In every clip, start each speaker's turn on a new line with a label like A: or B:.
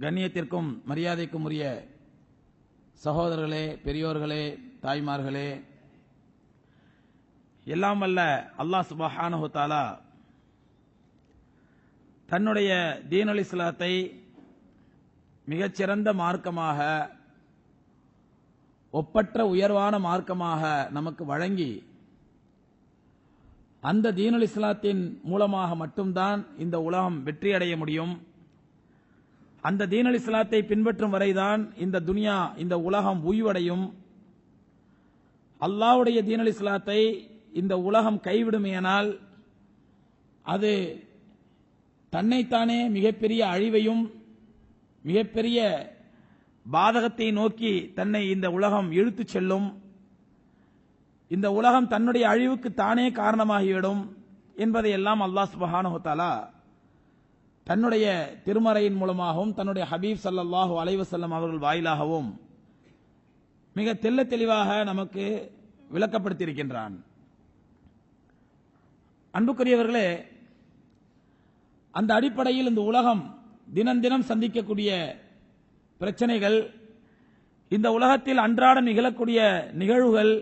A: கண்ணியத்திற்கும் மரியாதைக்கும் உரிய சகோதரர்களே, பெரியோர்களே, தாய்மார்களே, எல்லாம் வல்ல அல்லாஹ் சுப்ஹானஹு வ தஆலா தன்னுடைய தீனுல் இஸ்லாத்தை மிகச்சிறந்த மார்க்கமாக, ஒப்பற்ற உயர்வான மார்க்கமாக நமக்கு வழங்கி, அந்த தீனுல் இஸ்லாத்தின் மூலமாக மட்டும்தான் இந்த உலகம் வெற்றியடைய முடியும். அந்த தீனுல் இஸ்லாத்தை பின்பற்றும் வரைதான் இந்த துனியா, இந்த உலகம் உய்வடையும். அல்லாஹ்வுடைய தீனுல் இஸ்லாத்தை இந்த உலகம் கைவிடுமேயானால் அது தன்னைத்தானே மிகப்பெரிய அழிவையும் மிகப்பெரிய பாதகத்தை நோக்கி தன்னை இந்த உலகம் இழுத்துச் செல்லும். இந்த உலகம் தன்னுடைய அழிவுக்கு தானே காரணமாகிவிடும் என்பதையெல்லாம் அல்லாஹ் சுப்ஹானஹு வ தஆலா தன்னுடைய திருமறையின் மூலமாகவும் தன்னுடைய ஹபீப் ஸல்லல்லாஹு அலைஹி வஸல்லம் அவர்கள் வாயிலாகவும் மிக தெள்ள தெளிவாக நமக்கு விளக்கப்படுத்தியிருக்கின்றான். அன்புக்குரியவர்களே, அந்த அடிப்படையில் இந்த உலகம் தினம் தினம் சந்திக்கக்கூடிய பிரச்சனைகள், இந்த உலகத்தில் அன்றாடம் நிகழக்கூடிய நிகழ்வுகள்,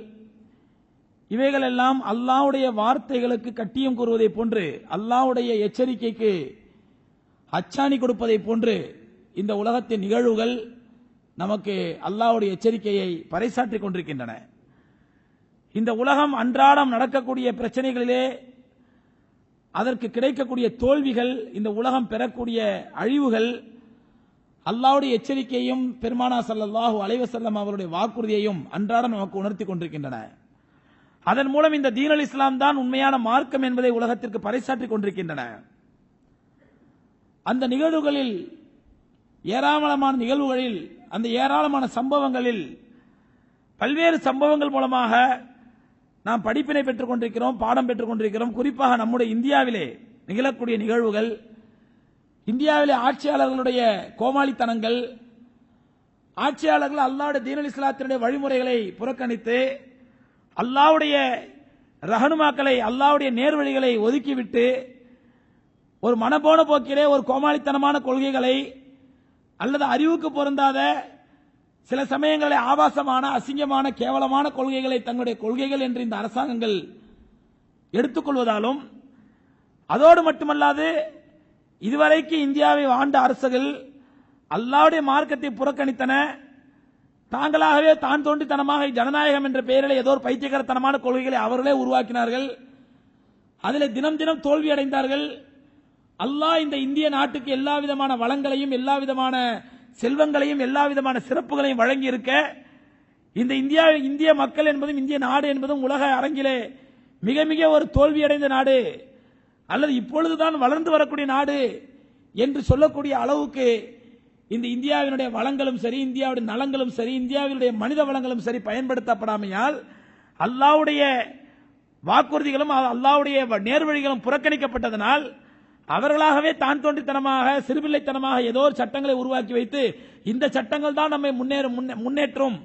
A: இவைகளெல்லாம் அல்லாஹ்வுடைய வார்த்தைகளுக்கு கட்டியம் கூறுவதை போன்று, அல்லாஹ்வுடைய எச்சரிக்கைக்கு அச்சாணி கொடுப்பதை போன்று இந்த உலகத்தின் நிகழ்வுகள் நமக்கு அல்லாஹ்வுடைய எச்சரிக்கையை பறைசாற்றிக் கொண்டிருக்கின்றன. இந்த உலகம் அன்றாடம் நடக்கக்கூடிய பிரச்சனைகளிலே அதற்கு கிடைக்கக்கூடிய தோல்விகள், இந்த உலகம் பெறக்கூடிய அழிவுகள், அல்லாஹ்வுடைய எச்சரிக்கையும் பெருமானார் ஸல்லல்லாஹு அலைஹி வஸல்லம் அவருடைய வாக்குறுதியையும் அன்றாடம் நமக்கு உணர்த்தி கொண்டிருக்கின்றன. அதன் மூலம் இந்த தீனுல் இஸ்லாம் தான் உண்மையான மார்க்கம் என்பதை உலகத்திற்கு பறைசாற்றிக் கொண்டிருக்கின்றன. அந்த நிகழ்வுகளில், ஏராளமான நிகழ்வுகளில், அந்த ஏராளமான சம்பவங்களில், பல்வேறு சம்பவங்கள் மூலமாக நாம் படிப்பினை பெற்றுக் கொண்டிருக்கிறோம், பாடம் பெற்றுக் கொண்டிருக்கிறோம். குறிப்பாக நம்முடைய இந்தியாவிலே நிகழக்கூடிய நிகழ்வுகள், இந்தியாவிலே ஆட்சியாளர்களுடைய கோமாளித்தனங்கள், ஆட்சியாளர்கள் அல்லாஹ்வுடைய தீனுல் இஸ்லாத்தினுடைய வழிமுறைகளை புறக்கணித்து அல்லாஹ்வுடைய ரஹனுமாக்களை, அல்லாஹ்வுடைய நேர்வழிகளை ஒதுக்கிவிட்டு ஒரு மனப்போன போக்கிலே ஒரு கோமாளித்தனமான கொள்கைகளை அல்லது அறிவுக்கு பொருந்தாத சில சமயங்களில் ஆபாசமான, அசிங்கமான, கேவலமான கொள்கைகளை தங்களுடைய கொள்கைகள் என்று இந்த அரசாங்கங்கள் எடுத்துக்கொள்வதாலும், அதோடு மட்டுமல்லாது இதுவரைக்கு இந்தியாவை ஆண்ட அரசுகள் அல்லாஹ்வுடைய மார்க்கத்தை புறக்கணித்தன. தாங்களாகவே தான் தோன்றித்தனமாக ஜனநாயகம் என்ற பெயரில் ஏதோ ஒரு பைத்தியகரத்தனமான கொள்கைகளை அவர்களே உருவாக்கினார்கள். அதில் தினம் தினம் தோல்வி அடைந்தார்கள். அல்லாஹ் இந்த இந்திய நாட்டுக்கு எல்லா விதமான வளங்களையும், எல்லா விதமான செல்வங்களையும், எல்லா விதமான சிறப்புகளையும் வழங்கி இருக்க, இந்த இந்திய மக்கள் என்பதும் இந்திய நாடு என்பதும் உலக அரங்கிலே மிக மிக ஒரு தோல்வியடைந்த நாடு, அல்லது இப்பொழுதுதான் வளர்ந்து வரக்கூடிய நாடு என்று சொல்லக்கூடிய அளவுக்கு இந்த இந்தியாவினுடைய வளங்களும் சரி, இந்தியாவுடைய நலங்களும் சரி, இந்தியாவினுடைய மனித வளங்களும் சரி பயன்படுத்தப்படாமையால் அல்லாஹ்வுடைய வாக்குறுதிகளும் அல்லாஹ்வுடைய நேர்வழிகளும் புறக்கணிக்கப்பட்டதனால் அவர்களாகவே தான் தோன்றித்தனமாக, சிறுபிள்ளைத்தனமாக ஏதோ ஒரு சட்டங்களை உருவாக்கி வைத்து, இந்த சட்டங்கள் தான் நம்மை முன்னேற்றும்,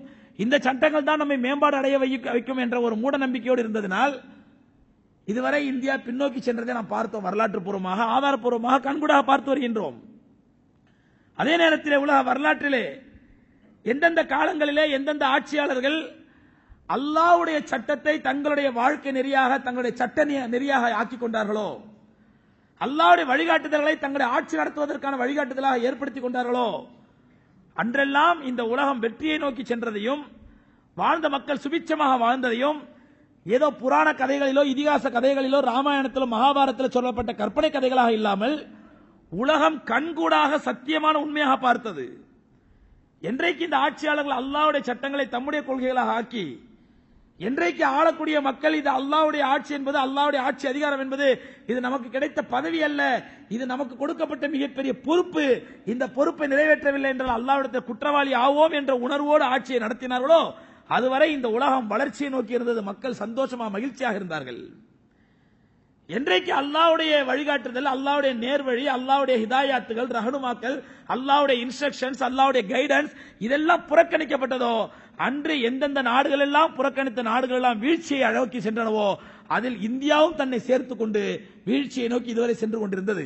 A: இந்த சட்டங்கள் தான் நம்மை மேம்பாடு அடைய வைக்கும் என்ற ஒரு மூட நம்பிக்கையோடு இருந்ததனால் இதுவரை இந்தியா பின்னோக்கி சென்றதை நாம் பார்த்தோம். வரலாற்று பூர்வமாக, ஆதாரப்பூர்வமாக, கண்கூடாக பார்த்து வருகின்றோம். அதே நேரத்தில் உலக வரலாற்றிலே எந்தெந்த காலங்களிலே எந்தெந்த ஆட்சியாளர்கள் அல்லாஹ்வுடைய சட்டத்தை தங்களுடைய வாழ்க்கை நெறியாக, தங்களுடைய சட்ட நெறியாக ஆக்கிக் கொண்டார்களோ, அல்லாஹ்வுடைய வழிகாட்டுதல்களை தங்களுடைய ஆட்சி நடத்துவதற்கான வழிகாட்டுதலாக ஏற்படுத்திக் கொண்டார்களோ, அன்றெல்லாம் இந்த உலகம் வெற்றியை நோக்கி சென்றதையும், வாழ்ந்த மக்கள் சுபிட்சமாக வாழ்ந்ததையும் ஏதோ புராண கதைகளிலோ, இதிகாச கதைகளிலோ, ராமாயணத்திலோ, மகாபாரதத்திலோ சொல்லப்பட்ட கற்பனை கதைகளாக இல்லாமல் உலகம் கண்கூடாக சத்தியமான உண்மையாக பார்த்தது. என்றைக்கு இந்த ஆட்சியாளர்கள் அல்லாஹ்வுடைய சட்டங்களை தம்முடைய கொள்கைகளாக ஆக்கி, என்றைக்கு ஆளக்கூடிய மக்கள் இது அல்லாஹ்வுடைய ஆட்சி என்பது, அல்லாஹ்வுடைய ஆட்சி அதிகாரம் என்பது இது நமக்கு கிடைத்த பதவி அல்ல, இது நமக்கு கொடுக்கப்பட்ட மிகப்பெரிய பொறுப்பு, இந்த பொறுப்பை நிறைவேற்றவில்லை என்றால் அல்லாஹ்விடத்தில் குற்றவாளி ஆவோம் என்ற உணர்வோடு ஆட்சியை நடத்தினார்களோ, அதுவரை இந்த உலகம் வளர்ச்சியை நோக்கி இருந்தது. மக்கள் சந்தோஷமாக, மகிழ்ச்சியாக இருந்தார்கள். என்றைக்கு அல்லாஹ்வுடைய வழிகாட்டுதல், அல்லாஹ்வுடைய நேர்வழி, அல்லாஹ்வுடைய ஹிதாயத்துகள், ரஹனுமாக்கள், அல்லாஹ்வுடைய இன்ஸ்ட்ரக்ஷன்ஸ், அல்லாஹ்வுடைய கைடன்ஸ் இதெல்லாம் புறக்கணிக்கப்பட்டதோ, அன்று எந்தெந்த நாடுகள் எல்லாம் புறக்கணித்த நாடுகள் எல்லாம் வீழ்ச்சியை நோக்கி சென்றனவோ, அதில் இந்தியாவும் தன்னை சேர்த்துக் கொண்டு வீழ்ச்சியை நோக்கி இதுவரை சென்று கொண்டிருந்தது.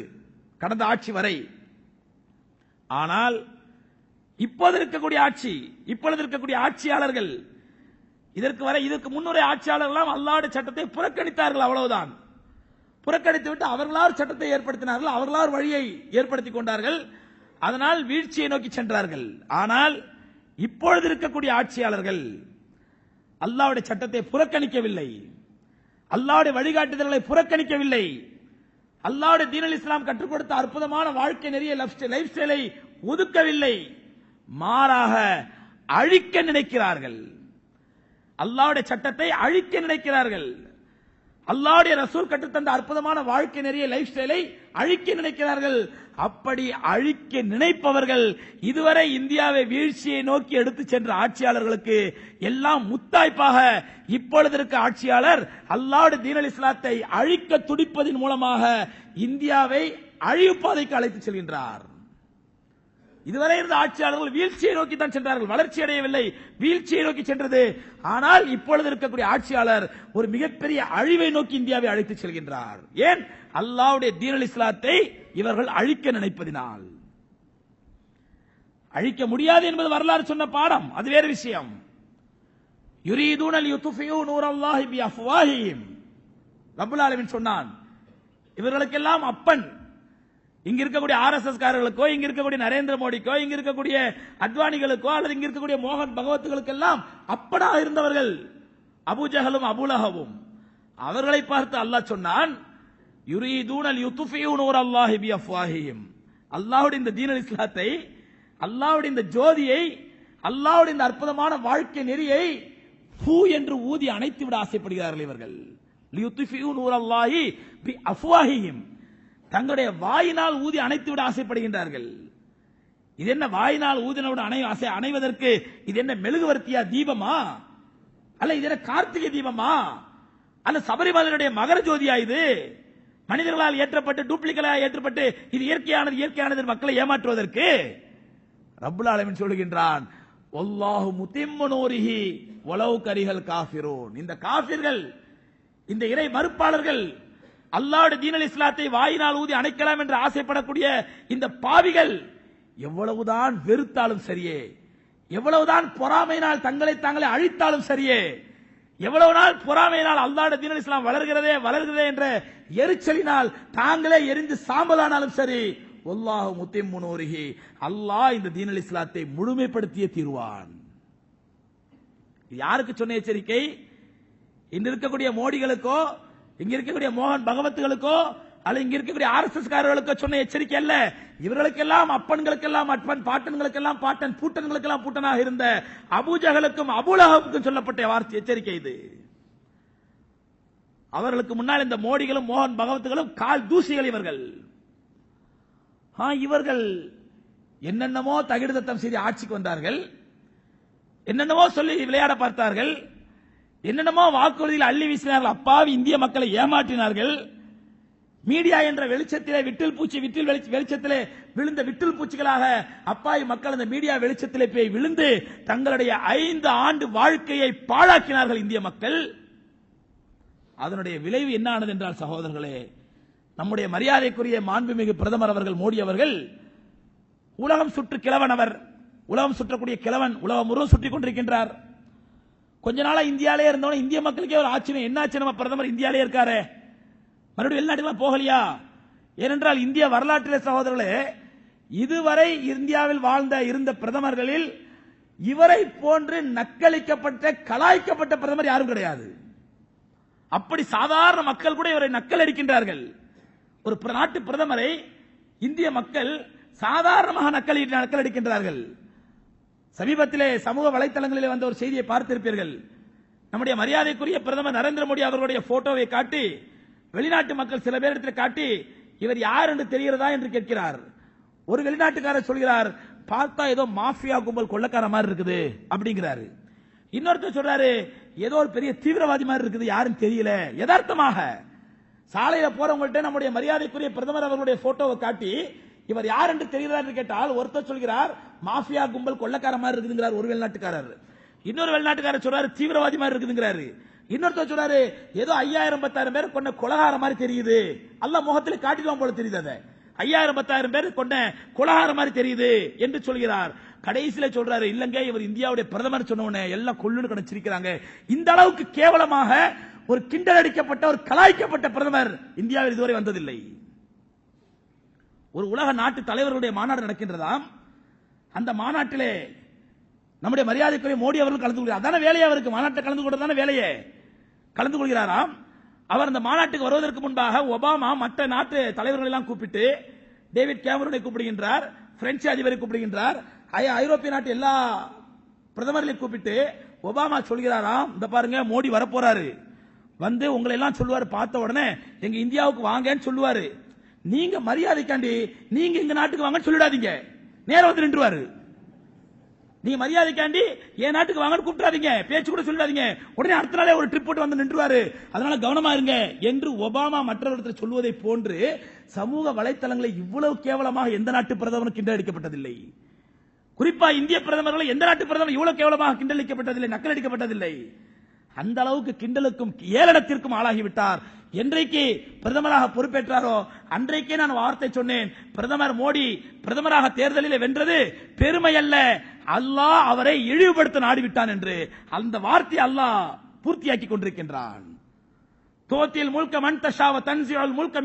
A: கடந்த ஆட்சி வரை ஆனால் இப்போது இருக்கக்கூடிய ஆட்சியாளர்கள் இதற்கு முன்னுரை ஆட்சியாளர்கள் அல்லாஹ்வுடைய சட்டத்தை புறக்கணித்தார்கள், அவ்வளவுதான். புறக்கணித்து விட்டு அவர்களால் சட்டத்தை ஏற்படுத்தினார்கள், அவர்களால் வழியை ஏற்படுத்திக் கொண்டார்கள். அதனால் வீழ்ச்சியை நோக்கி சென்றார்கள். ஆனால் இப்பொழுது இருக்கக்கூடிய ஆட்சியாளர்கள் அல்லாஹ்வுடைய சட்டத்தை புறக்கணிக்கவில்லை, அல்லாஹ்வுடைய வழிகாட்டுதல்களை புறக்கணிக்கவில்லை, அல்லாஹ்வுடைய தீனுல் இஸ்லாம் கற்றுக் கொடுத்த அற்புதமான வாழ்க்கை நெறிய லைஃப் ஸ்டைலை ஒதுக்கவில்லை, மாறாக அழிக்க நினைக்கிறார்கள். அல்லாஹ்வுடைய சட்டத்தை அழிக்க நினைக்கிறார்கள். அல்லாஹ்வுடைய ரசூல் கற்றுத்தந்த அற்புதமான வாழ்க்கை நெறிய லைஃப் ஸ்டைலை அழிக்க நினைக்கிறார்கள். அப்படி அழிக்க நினைப்பவர்கள் இதுவரை இந்தியாவை வீழ்ச்சியை நோக்கி எடுத்து சென்ற ஆட்சியாளர்களுக்கு எல்லாம் முத்தாய்ப்பாக இப்பொழுது இருக்க ஆட்சியாளர் அல்லாஹ்வுடைய தீனுல் இஸ்லாத்தை அழிக்க துடிப்பதன் மூலமாக இந்தியாவை அழிவு பாதைக்கு அழைத்து செல்கின்றார். இதுவரை இருந்த ஆட்சியாளர்கள் வீழ்ச்சியை நோக்கி தான் சென்றார்கள், வளர்ச்சி அடையவில்லை, வீழ்ச்சியை நோக்கி சென்றது. ஆனால் இப்பொழுது இருக்கக்கூடிய ஆட்சியாளர் ஒரு மிகப்பெரிய அழிவை நோக்கி இந்தியாவை அழைத்து செல்கின்றார். ஏன்? அல்லாஹ்வுடைய தீனுல் இஸ்லாத்தை இவர்கள் அழிக்க நினைப்பதினால். அழிக்க முடியாது என்பது வரலாறு சொன்ன பாடம், அது வேறு விஷயம். யுரீதுன லியுத்ஃபியூ நூரல்லாஹி பிஅஃப்வாஹிஹிம். ரப்பல் ஆலமீன் சொன்னான், இவர்களுக்கெல்லாம் அப்பன் இங்க இருக்கக்கூடிய ஆர்எஸ்எஸ் காரர்களுக்கோ, இங்க இருக்கக்கூடிய நரேந்திர மோடிக்கோ, இங்க இருக்கக்கூடிய அத்வானிகளுக்கோ அல்லது இங்க இருக்கக்கூடிய மோகன் பகவத்துகளுக்கெல்லாம் அப்பனாக இருந்தவர்கள் அபூஜஹலும் அபூலஹவும். அவர்களை பார்த்து அல்லாஹ் சொன்னான், யுரீதுன லியுத்ஃபியூ நூரல்லாஹி பிஅஃப்வாஹிஹிம். அல்லாஹ்வுடைய இந்த தீனுல் இஸ்லாத்தை, அல்லாஹ்வுடைய இந்த ஜோதியை, அல்லாஹ்வுடைய இந்த அற்புதமான வாழ்க்கை நெறியை பூ என்று ஊதி அணைத்து விட ஆசைப்படுகிறார்கள் இவர்கள். லியுத்ஃபியூ நூரல்லாஹி பிஅஃப்வாஹிஹிம். தங்களுடைய வாயினால் ஊதி அணைத்து விட ஆசைப்படுகின்றார்கள். இது என்ன வாயினால் ஊதினவுடன் அணைவதற்கு இது என்ன மெழுகுவர்த்தியா, தீபமா? அல்ல இது என்ன கார்த்திகை தீபமா? அல்ல சபரிமலையுடைய மகர ஜோதியா? இது மனிதர்களால் ஏற்றப்பட்டு டூப்ளிகேட்டாக ஏற்றப்பட்டு இது இயற்கையானது மக்களை ஏமாற்றுவதற்கு? ரப்புல் ஆலமீன் சொல்லுகின்றான், வல்லாஹு முத்திம்மு நூரிஹி வலவ் கரிஹல் காஃபிரூன். இந்த காஃபிர்கள், இந்த இறை மறுப்பாளர்கள், அல்லாஹ்வுடைய தீனுல் இஸ்லாத்தை வாயினால் ஊதி அணைக்கலாம் என்று ஆசைப்படக்கூடிய இந்த பாவிகள் எவ்வளவுதான் வெறுத்தாலும் சரியே, எவ்வளவுதான் பொறாமையினால் தங்களை தாங்களே அழித்தாலும் சரியே, எவ்வளவு நாள் பொறாமையினால் அல்லாஹ்வுடைய தீனுல் இஸ்லாம் வளர்கிறதே என்ற எரிச்சலினால் தாங்களே எரிந்து சாம்பலானாலும் சரி, வல்லாஹு முத்திம்மு நூரிஹி, அல்லாஹ் இந்த தீனுல் இஸ்லாத்தை முழுமைப்படுத்தியே தீர்வான். யாருக்கு சொன்ன எச்சரிக்கை? இன்று இருக்கக்கூடிய மோடிகளுக்கோ, இங்க இருக்கக்கூடிய மோகன் பகவத்துகளுக்கோ அல்ல இங்க இருக்கக்கூடிய ஆர்எஸ்எஸ் காரர்களுக்கோ சொன்ன எச்சரிக்கை அல்ல. இவர்களுக்கெல்லாம் அப்பன்களுக்கெல்லாம் அப்பன், பாட்டன்களுக்கெல்லாம் பாட்டன், பூட்டன்களுக்கெல்லாம் பூட்டனாக இருந்த அபூஜஹலுக்கும் அபூலஹபுக்கும் சொல்லப்பட்ட வார்த்தை எச்சரிக்கை இது. அவர்களுக்கு முன்னால் இந்த மோடிகளும் மோகன் பகவத்துகளும் கால் தூசிகள் இவர்கள். இவர்கள் என்னென்னமோ தகிடுதத்தம் செய்து ஆட்சிக்கு வந்தார்கள், என்னென்னமோ சொல்லி விளையாட பார்த்தார்கள், என்னென்னமோ வாக்குறுதியில் அள்ளி வீசினார்கள், அப்பாவி இந்திய மக்களை ஏமாற்றினார்கள். மீடியா என்ற வெளிச்சத்திலே வெளிச்சத்திலே விழுந்த விட்டில் பூச்சிகளாக அப்பாவி மக்கள் அந்த மீடியா வெளிச்சத்திலே போய் விழுந்து தங்களுடைய 5 ஆண்டு வாழ்க்கையை பாழாக்கினார்கள் இந்திய மக்கள். அதனுடைய விளைவு என்ன ஆனது என்றால், சகோதரர்களே, நம்முடைய மரியாதைக்குரிய மாண்புமிகு பிரதமர் அவர்கள், மோடி அவர்கள், உலகம் சுற்று கிழவன், அவர் உலகம் சுற்றக்கூடிய கிழவன், உலகம் முழுவதும் சுற்றிக் கொண்டிருக்கின்றார். கொஞ்ச நாளா இந்தியாலே இருந்தவன இந்திய மக்களுக்கே ஒரு ஆச்சரியம், என்ன ஆச்சு நம்ம பிரதமர் இந்தியாலே இருக்காரு, மறுபடியும் வெளிநாட்டுக்கு போகலையா? ஏனென்றால் இந்திய வரலாற்றிலே சகோதரர்களே, இதுவரை இந்தியாவில் இருந்த பிரதமர்களில் இவரை போன்று நக்களிக்கப்பட்ட கலாய்க்கப்பட்ட பிரதமர் யாரும் கிடையாது. அப்படி சாதாரண மக்கள் கூட இவரை நக்கல் அடிக்கின்றார்கள். ஒரு நாட்டு பிரதமரை இந்திய மக்கள் சாதாரணமாக நக்கல் அடிக்கின்றார்கள். சமீபத்திலே சமூக வலைத்தளங்களில் வந்த ஒரு செய்தியை பார்த்திருப்பீர்கள். நம்முடைய மரியாதைக்குரிய பிரதமர் நரேந்திர மோடி அவர்களுடைய போட்டோவை காட்டி வெளிநாட்டு மக்கள் சில பேரிடத்தில் காட்டி இவர் யார் என்று தெரிகிறதா என்று கேட்கிறார். ஒரு வெளிநாட்டுக்காரர் சொல்கிறார், பார்த்தா ஏதோ மாஃபியா கும்பல் கொள்ளக்கார மாதிரி இருக்குது அப்படிங்கிறாரு. இன்னொருத்தர் சொல்றாரு, ஏதோ ஒரு பெரிய தீவிரவாதி மாதிரி இருக்குது, யாரும் தெரியல. யதார்த்தமாக சாலையில போறவங்கள்ட்ட நம்முடைய மரியாதைக்குரிய பிரதமர் அவர்களுடைய போட்டோவை காட்டி இவர் யார் என்று தெரிகிறதா என்று கேட்டால் ஒருத்தர் சொல்கிறார், மாஃபியா கும்பல் கொள்ளக்கார மாதிரி இருக்குதுங்கிறார் ஒரு வெளிநாட்டுக்காரர். இன்னொரு வெளிநாட்டுக்காரர் சொல்றாரு, தீவிரவாதி மாதிரி இருக்குதுங்கிறாரு. இன்னொருத்தர் சொல்றாரு, ஏதோ 5000-10,000 பேர் கொண்ட கொலகார மாதிரி தெரியுது, அல்லாஹ் முகத்தில் காட்டிடுவான் போல தெரியுது. 5000 10,000 பேர் கொண்ட கொலகார மாதிரி தெரியுது என்று சொல்கிறார். கடைசியில சொல்றாரு, இல்லங்க இவர் இந்தியாவுடைய பிரதமர் சொன்ன உடனே எல்லாம் கொல்லுன்னு கணச்சிருக்கிறாங்க. இந்த அளவுக்கு கேவலமாக ஒரு கிண்டல் அடிக்கப்பட்ட ஒரு கலாய்க்கப்பட்ட பிரதமர் இந்தியாவில் இதுவரை வந்ததில்லை. ஒரு உலக நாட்டு தலைவர்களுடைய மாநாடு நடக்கின்றதாம். அந்த மாநாட்டிலே நம்முடைய மரியாதைக்குரிய மோடி அவர்கள் கலந்து கொள்கிறார். அதான வேலையை அவருக்கு, மாநாட்டில் கலந்து கொண்டதான வேலையே, கலந்து கொள்கிறாராம். அவர் அந்த மாநாட்டுக்கு வருவதற்கு முன்பாக ஒபாமா மற்ற நாட்டு தலைவர்கள் எல்லாம் கூப்பிட்டு டேவிட் கேமரூனை கூப்பிடுகின்றார், பிரெஞ்சு அதிபரை கூப்பிடுகின்றார், ஐரோப்பிய நாட்டு எல்லா பிரதமர்களையும் கூப்பிட்டு ஒபாமா சொல்கிறாராம், இந்த பாருங்க மோடி வரப்போறாரு, வந்து உங்களை எல்லாம் சொல்லுவாரு, பார்த்த உடனே எங்க இந்தியாவுக்கு வாங்கன்னு சொல்லுவாரு, நீங்க மரியாதைக்காண்டி நீங்க எங்க நாட்டுக்கு வாங்கன்னு சொல்லிடாதீங்க, நேரம் வந்து நின்றுவாரு. நீங்க மரியாதைக்காண்டி என் நாட்டுக்கு வாங்கன்னு கூப்பிடாதீங்க, பேச்சு கூட சொல்லிடாதீங்க, உடனே அடுத்த நாளே ஒரு ட்ரிப் போட்டு வந்து நின்றுவாரு, அதனால கவனமா இருங்க என்று ஒபாமா மற்றவர்கள் சொல்வதை போன்று சமூக வலைத்தளங்களை இவ்வளவு கேவலமாக எந்த நாட்டு பிரதமரும் கிண்டல் அடிக்கப்பட்டதில்லை. குறிப்பா இந்திய பிரதமர்களை எந்த நாட்டு பிரதமர் இவ்வளவு கேவலமாக கிண்டல் அடிக்கப்பட்டதில்லை, நக்கல் அடிக்கப்பட்டதில்லை. அந்த அளவுக்கு கிண்டலுக்கும் ஏளனத்திற்கும் ஆளாகிவிட்டார். என்றைக்கு பிரதமராக பொறுப்பேற்றாரோ அன்றைக்கே நான் வார்த்தை சொன்னேன், பிரதமர் மோடி பிரதமராக தேர்தலில் வென்றது பெருமை அல்ல, அல்லாஹ் அவரை இழிவுபடுத்த நாடிவிட்டான் என்று அந்த வார்த்தை அல்லாஹ் பூர்த்தியாக்கி கொண்டிருக்கின்றான். தோத்தில் முல்க மன் தஷா வ தன்சியுல் முல்க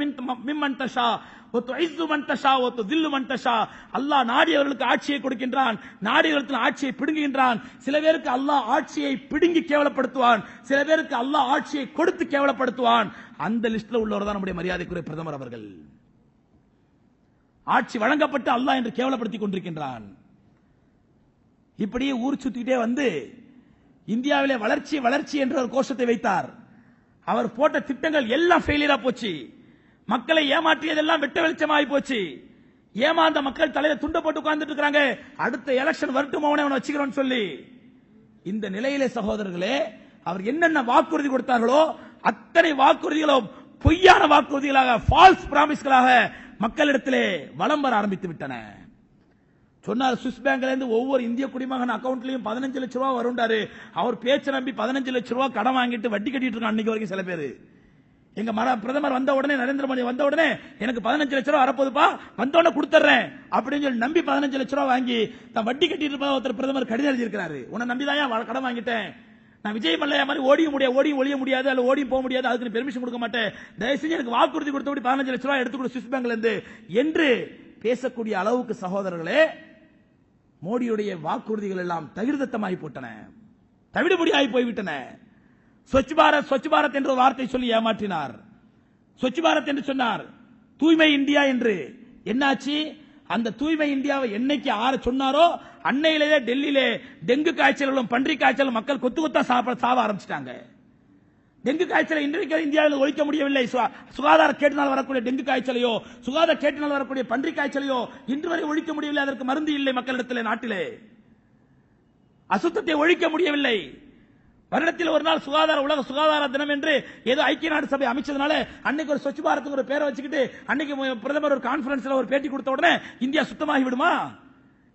A: மிம்மன் தஷா வ துஇஸ்ஸு மன் தஷா வ துதில்லு மன் தஷா. அல்லாஹ் நாடியவர்களுக்கு ஆட்சியை கொடுக்கின்றான், நாடியவர்களுக்கு ஆட்சியை பிடுங்குகின்றான். சில பேருக்கு அல்லாஹ் ஆட்சியை பிடுங்கி கேவலப்படுத்துவான், சில பேருக்கு அல்லாஹ் ஆட்சியை கொடுத்து கேவலப்படுத்துவான். அந்த லிஸ்ட்ல உள்ளவர் தான் நம்முடைய மரியாதைக்குரிய பிரதமர் அவர்கள். ஆட்சி வழங்கப்பட்டு அல்லாஹ் என்று கேவலப்படுத்திக் கொண்டிருக்கின்றான். இப்படியே ஊர் சுத்திட்டே வந்து இந்தியாவிலே வளர்ச்சி வளர்ச்சி என்ற ஒரு கோஷத்தை வைத்தார். அவர் போட்ட திட்டங்கள் எல்லாம் ஃபெயிலியரா போச்சு, மக்களை ஏமாற்றியதெல்லாம் வெட்ட வெளிச்சமாகி போச்சு. ஏமாந்த மக்கள் தலையில துண்ட போட்டு உட்கார்ந்துட்டு இருக்காங்க, அடுத்த எலெக்ஷன் வரட்டும் அவனை வச்சுக்கிறோம் சொல்லி. இந்த நிலையிலே சகோதரர்களே, அவர் என்னென்ன வாக்குறுதி கொடுத்தார்களோ அத்தனை வாக்குறுதிகளும் பொய்யான வாக்குறுதிகளாக, ஃபால்ஸ் பிராமிஸ்களாக மக்களிடத்திலே வலம் வர ஆரம்பித்து விட்டன. சொன்னார், சுவிஸ் பேங்க்ல இருந்து ஒவ்வொரு இந்திய குடிமகன் அக்கவுண்ட்லயும் 15 லட்சம் ரூபாய் வரும்டாரு. அவர் பேச்ச நம்பி 15 லட்சம் ரூபாய் கடன் வாங்கிட்டு வட்டி கட்டிட்டு இருக்கான் அன்னைக்கு வரைக்கும் சில பேர். எங்க பிரதமர் வந்த உடனே, நரேந்திர மோடி வந்த உடனே எனக்கு 15 லட்சம் ரூபாய் வரப்போதுப்பா, வந்த உடனே கொடுத்துறேன் அப்படின்னு சொல்லி நம்பி 15 லட்சம் ரூபாய் வாங்கி தான் வட்டி கட்டிட்டு இருப்பதா ஒருத்தர் பிரதமர் கடிதம் எழுதியிருக்கிறாரு. உன்னை நம்பிதான் கடன் வாங்கிட்டேன், நான் விஜய் மல்லையா மாதிரி ஓடியும் ஒழிய முடியாது, அல்ல ஓடியும் போக முடியாது, அதுக்கு பெர்மிஷன் கொடுக்க மாட்டேன், தயவு செஞ்சு எனக்கு வாக்குறுதி கொடுத்தபடி 15 லட்சம் ரூபாய் எடுத்துக்கொடு சுவிஸ் பேங்க்ல இருந்து என்று பேசக்கூடிய அளவுக்கு சகோதரர்களே மோடியுடைய வாக்குறுதிகள் எல்லாம் தகிர்தத்தமாகி போட்டன, தவிடுபடியாகி போய்விட்டன. ஸ்வச் பாரத் ஸ்வச் பாரத் என்ற வார்த்தை சொல்லி ஏமாற்றினார். ஸ்வச் பாரத் என்று சொன்னார், தூய்மை இந்தியா என்று. என்னாச்சு? அந்த தூய்மை இந்தியாவை என்னைக்கு சொன்னாரோ அன்னையிலேயே டெல்லியிலே டெங்கு காய்ச்சலும் பன்றி காய்ச்சலும் மக்கள் கொத்து கொத்தா சாவ ஆரம்பிச்சிட்டாங்க. டெங்கு காய்ச்சலை இன்றைக்கு இந்தியாவில் ஒழிக்க முடியவில்லை. சுகாதார கேட்டினால் வரக்கூடிய டெங்கு காய்ச்சலையோ, சுகாதார கேட்டினால் வரக்கூடிய பன்றி காய்ச்சலையோ இன்று வரை ஒழிக்க முடியவில்லை. அதற்கு மருந்து இல்லை மக்களிடத்தில், நாட்டிலே அசுத்தத்தை ஒழிக்க முடியவில்லை. வருடத்தில் ஒரு நாள் உலக சுகாதார தினம் என்று ஏதோ ஐக்கிய நாடு சபை அமைச்சதுனால அன்னைக்கு ஒரு ஸ்வச் பாரத் ஒரு பேரை வச்சுக்கிட்டு அன்னைக்கு பிரதமர் ஒரு கான்பரன்ஸ்ல ஒரு பேட்டி கொடுத்த உடனே இந்தியா சுத்தமாகி விடுமா?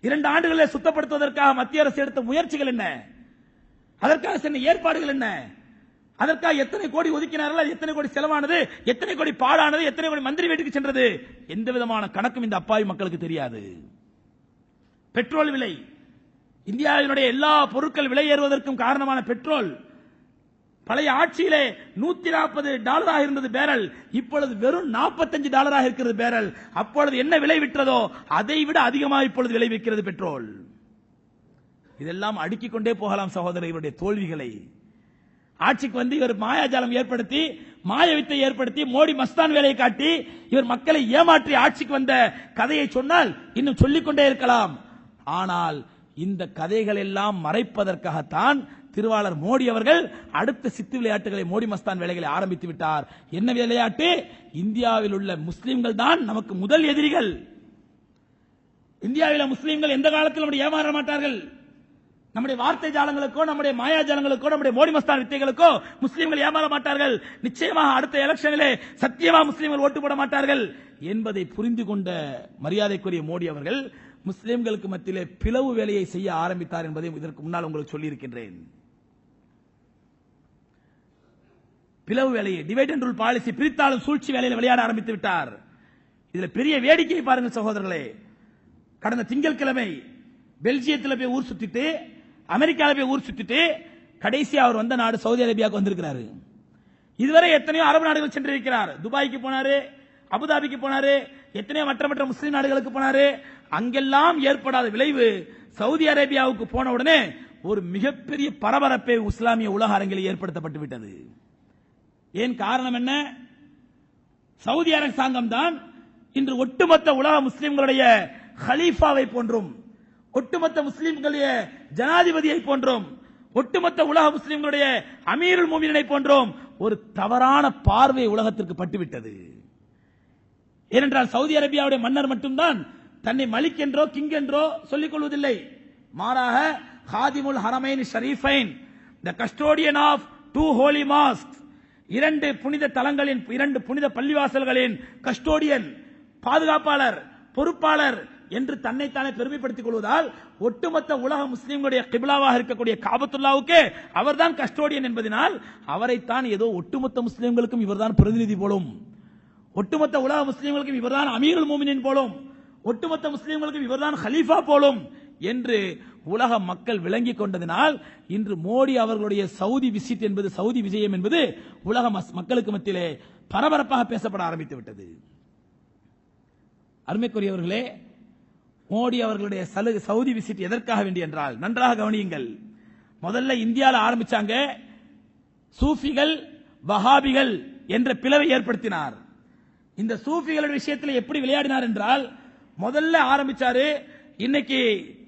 A: 2 ஆண்டுகளில் சுத்தப்படுத்துவதற்காக மத்திய அரசு எடுத்த முயற்சிகள் என்ன? அதற்காக சென்ற ஏற்பாடுகள் என்ன? அதற்காக எத்தனை கோடி ஒதுக்கினார்கள், எத்தனை கோடி செலவானது, எத்தனை கோடி பாழானது, எத்தனை கோடி மந்திரி வீட்டுக்கு சென்றது, எந்த விதமான கணக்கும் இந்த அப்பாவி மக்களுக்கு தெரியாது. பெட்ரோல் விலை, இந்தியாவினுடைய எல்லா பொருட்கள் விலை ஏறுவதற்கும் காரணமான பெட்ரோல் பழைய ஆட்சியிலே $140 இருந்தது பேரல், இப்பொழுது வெறும் $45 இருக்கிறது பேரல். அப்பொழுது என்ன விலை விற்றதோ அதை விட அதிகமாக இப்பொழுது விலை விற்கிறது பெட்ரோல். இதெல்லாம் அடுக்கிக் கொண்டே போகலாம் சகோதரர். இவருடைய தோல்விகளை ஆட்சிக்கு வந்து இவர் மாயாஜாலம் ஏற்படுத்தி, மாயவித்தை ஏற்படுத்தி, மோடி மஸ்தான் வேலையை காட்டி இவர் மக்களை ஏமாற்றி ஆட்சிக்கு வந்த கதையை சொன்னால் இன்னும் சொல்லிக்கொண்டே இருக்கலாம். ஆனால் இந்த கதைகள் எல்லாம் மறைப்பதற்காகத்தான் திருவாளர் மோடி அவர்கள் அடுத்த சித்து விளையாட்டுகளை, மோடி மஸ்தான் வேலைகளை ஆரம்பித்து விட்டார். என்ன விளையாட்டு? இந்தியாவில் உள்ள முஸ்லிம்கள் தான் நமக்கு முதல் எதிரிகள். இந்தியாவில் முஸ்லிம்கள் எந்த காலத்திலும் ஏமாற மாட்டார்கள். நம்முடைய வார்த்தை ஜாலங்களுக்கோ, நம்முடைய மாயாஜாலங்களுக்கோ, நம்முடைய மோடி மஸ்தான் வித்தைகளுக்கோ முஸ்லிம்கள் ஏமாற மாட்டார்கள். நிச்சயமாக அடுத்த எலெக்ஷனிலே சத்தியமா முஸ்லிம்கள் ஓட்டு போட மாட்டார்கள் என்பதை புரிந்து கொண்ட மரியாதைக்குரிய மோடி அவர்கள் முஸ்லிம்களுக்கு மத்தியிலே பிளவு வேலையை செய்ய ஆரம்பித்தார் என்பதை இதற்கு முன்னால் உங்களுக்கு சொல்லியிருக்கின்றேன். பிளவு வேலையை, டிவைட் அண்ட் ரூல் பாலிசி, பிரித்தாளும் சூழ்ச்சி வேலையில் விளையாட ஆரம்பித்து விட்டார். இதுல பெரிய வேடிக்கை பாருங்க சகோதரர்களே. கடந்த திங்கட்கிழமை பெல்ஜியத்தில் போய் ஊர் சுத்திட்டு, அமெரிக்காவில் போய் ஊர் சுத்திட்டு, கடைசியா அவர் வந்த நாடு சவுதி அரேபியாவுக்கு வந்திருக்கிறாரு. இதுவரை எத்தனையோ அரபு நாடுகள் சென்றிருக்கிறார். துபாய்க்கு போனாரு, அபுதாபிக்கு போனாரு, எத்தனையோ மற்ற முஸ்லிம் நாடுகளுக்கு போனாரு. அங்கெல்லாம் ஏற்படாத விளைவு சவுதி அரேபியாவுக்கு போன உடனே ஒரு மிகப்பெரிய பரபரப்பை இஸ்லாமிய உலக அரங்கில் ஏற்படுத்தப்பட்டு விட்டது. ஏன் காரணம் என்ன? சவுதி அரசாங்கம் தான் இன்று ஒட்டுமொத்த உலக முஸ்லிம்களுடைய ஹலீஃபாவை போன்றும், ஒட்டுமொத்த முஸ்லிம்களுடைய ஜனாதிபதியை போன்றும், ஒட்டுமொத்த உலக முஸ்லிம்களுடைய அமீருல் முஃமினீனை போன்றும் ஒரு தவறான பார்வை உலகத்திற்கு பட்டுவிட்டது. ஏனென்றால் சவுதி அரேபியாவுடைய மன்னர் மட்டும்தான் தன்னை மலிக் என்றோ கிங் என்றோ சொல்லிக் கொள்வதில்லை. மாறாக ஹாதிமுல் ஹரமைன் ஷரீஃபைன், the custodian of two holy mosque, இரண்டு புனித தலங்களின், இரண்டு புனித பள்ளிவாசல்களின் கஸ்டோடியன், பாதுகாப்பாளர், பொறுப்பாளர் என்று தன்னைத்தானே பெருமைப்படுத்திக் கொள்வதால் ஒட்டுமொத்த உலக முஸ்லிம்களுடைய கிப்லாவாக இருக்கக்கூடிய காபத்துல்லாவுக்கு அவர்தான் கஸ்டோடியன் என்பதனால் அவரைத்தான் ஏதோ ஒட்டுமொத்த முஸ்லிம்களுக்கும் இவர்தான் பிரதிநிதி போலும், ஒட்டுமொத்த உலக முஸ்லிம்களுக்கும் இவர்தான் அமீருல் முஃமினீன் போலும், ஒட்டுமொத்த முஸ்லிம்களுக்கும் இவர்தான் ஹலீஃபா போலும் என்று உலக மக்கள் விளங்கிக் கொண்டதனால் இன்று மோடி அவர்களுடைய சவுதி விசிட் என்பது, சவுதி விஜயம் என்பது உலக மக்களுக்கு மத்தியிலே பரபரப்பாக பேசப்பட ஆரம்பித்து விட்டது. அருமைக்குரியவர்களே, மோடி அவர்களுடைய சவுதி விசிட் எதற்காக வேண்டி என்றால் நன்றாக கவனியுங்கள். முதல்ல இந்தியாவில் ஆரம்பிச்சாங்க, சூஃபிகள் வஹாபிகள் என்ற பிளவை ஏற்படுத்தினார். இந்த சூஃபிகளுடைய விஷயத்தில் எப்படி விளையாடினார் என்றால், முதல்ல ஆரம்பிச்சாரு, இன்னைக்கு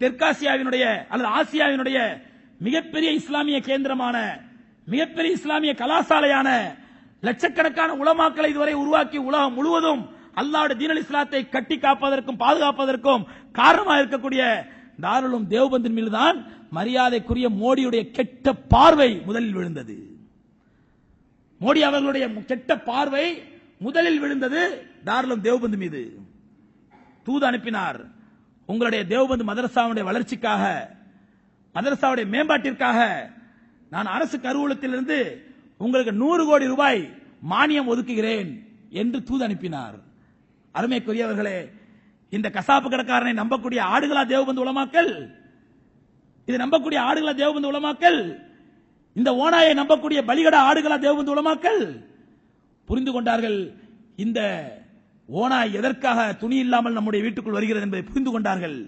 A: தெற்காசியாவினுடைய அல்லது ஆசியாவினுடைய மிகப்பெரிய இஸ்லாமிய கேந்திரமான, மிகப்பெரிய இஸ்லாமிய கலாசாலையான, லட்சக்கணக்கான உலமாக்களை இதுவரை உருவாக்கி உலகம் முழுவதும் அல்லாஹ்வுடைய தீனல் இஸ்லாத்தை கட்டி காப்பதற்கும் பாதுகாப்பதற்கும் காரணமாக இருக்கக்கூடிய தாருல் தேவ்பந்தின் மீதுதான் மரியாதைக்குரிய மோடியுடைய கெட்ட பார்வை முதலில் விழுந்தது. மோடி அவர்களுடைய கெட்ட பார்வை முதலில் விழுந்தது தாருல் தேவ்பந்து மீது. தூது அனுப்பினார், உங்களுடைய தேவ்பந்து மதரசாவுடைய வளர்ச்சிக்காக, மதரசாவுடைய மேம்பாட்டிற்காக நான் அரசு கருவூலத்திலிருந்து உங்களுக்கு 100 கோடி ரூபாய் மானியம் ஒதுக்குகிறேன் என்று தூது அனுப்பினார். அருமைக்குரியவர்களே, இந்த கசாப்பு கடைக்காரனை நம்பக்கூடிய ஆடுகளா தேவபந்து உலமாக்கள்? இது நம்பக்கூடிய ஆடுகளா தேவபந்து உலமாக்கள்? இந்த ஓனாயை நம்பக்கூடிய பலிகடா ஆடுகளா தேவபந்து உலமாக்கள்? புரிந்து கொண்டார்கள். இந்த ஓனாய் எதற்காக துணி இல்லாமல் நம்முடைய வீட்டுக்குள் வருகிறது என்பதை புரிந்து கொண்டார்கள்.